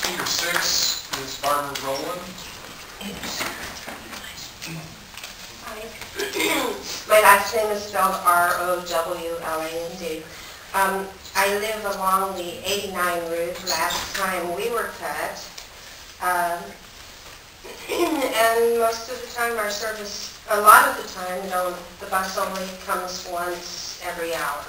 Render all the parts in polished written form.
15 to 6 is Barbara Rowland. My last name is spelled R-O-W-L-A-N-D. I live along the 89 route. Last time we were cut. And most of the time our service, a lot of the time, the bus only comes once every hour.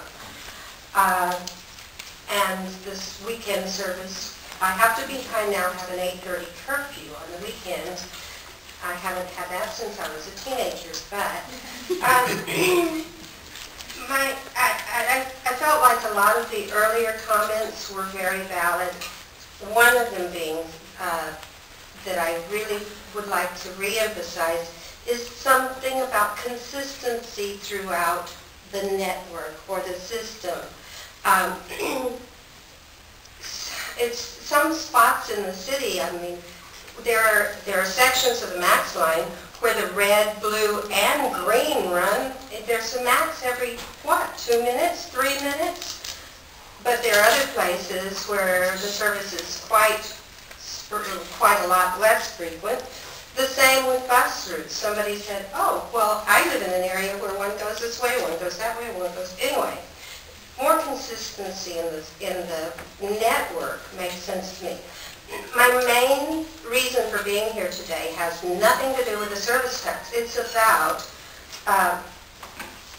And this weekend service, I have to be behind now, have an 8:30 curfew on the weekends. I haven't had that since I was a teenager, but I felt like a lot of the earlier comments were very valid. One of them being that I really would like to reemphasize is something about consistency throughout the network or the system. It's some spots in the city, I mean, there are sections of the MAX line where the red, blue, and green run. There's a MAX every, 2 minutes, 3 minutes? But there are other places where the service is quite a lot less frequent. The same with bus routes. Somebody said, oh, well, I live in an area where one goes this way, one goes that way, one goes... Anyway, more consistency in the network makes sense to me. My main reason for being here today has nothing to do with the service tax. It's about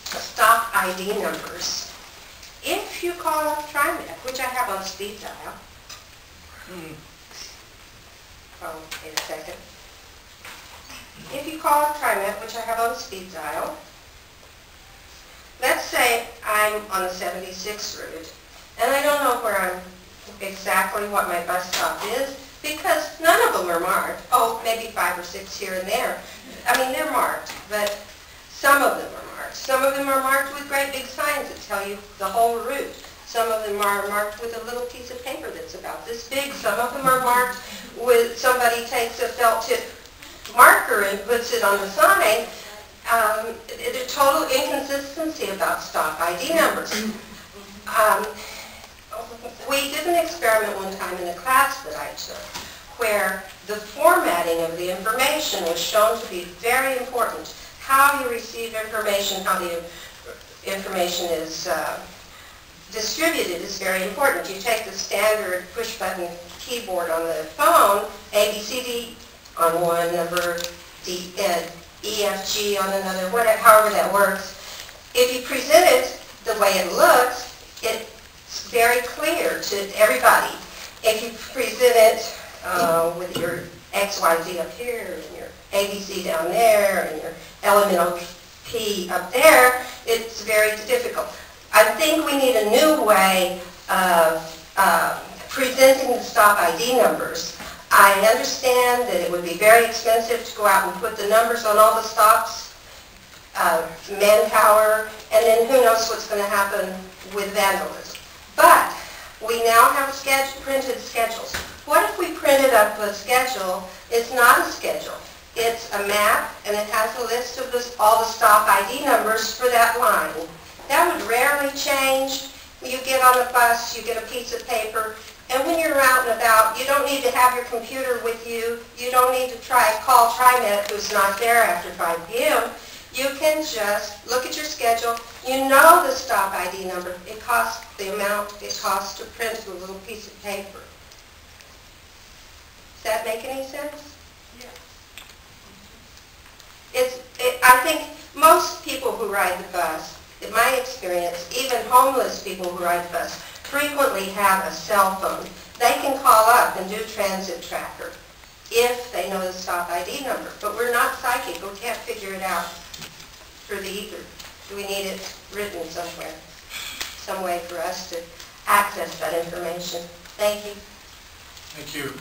stop ID numbers. If you call up TriMet, which I have on speed dial, oh, wait a second. If you call up TriMet, which I have on speed dial, let's say I'm on the 76 route, and I don't know where I'm exactly what my bus stop is, because none of them are marked. Oh, maybe 5 or 6 here and there. I mean, they're marked, but some of them are marked. Some of them are marked with great big signs that tell you the whole route. Some of them are marked with a little piece of paper that's about this big. Some of them are marked with somebody takes a felt tip marker and puts it on the sign. The total inconsistency about stop ID numbers. We did an experiment one time in a class that I took where the formatting of the information was shown to be very important. How you receive information, how the information is distributed is very important. You take the standard push-button keyboard on the phone, A, B, C, D on one number, D, E, F, G on another, whatever, however that works. If you present it the way it looks, it's very clear to everybody. If you present it with your X, Y, Z up here, and your A, B, C down there, and your elemental P up there, it's very difficult. I think we need a new way of presenting the stop ID numbers. I understand that it would be very expensive to go out and put the numbers on all the stops, manpower, and then who knows what's going to happen with vandalism. But we now have printed schedules. What if we printed up a schedule? It's not a schedule. It's a map, and it has a list of all the stop ID numbers for that line. That would rarely change. You get on a bus, you get a piece of paper, and when you're out and about, you don't need to have your computer with you. You don't need to call TriMet, who's not there after 5 p.m. You can just look at your schedule. You know the stop ID number. It costs the amount it costs to print a little piece of paper. Does that make any sense? Yeah. I think most people who ride the bus, in my experience, even homeless people who ride the bus, frequently have a cell phone. They can call up and do transit tracker if they know the stop ID number. But we're not psychic. We can't figure it out through the ether. We need it written somewhere, some way for us to access that information. Thank you. Thank you.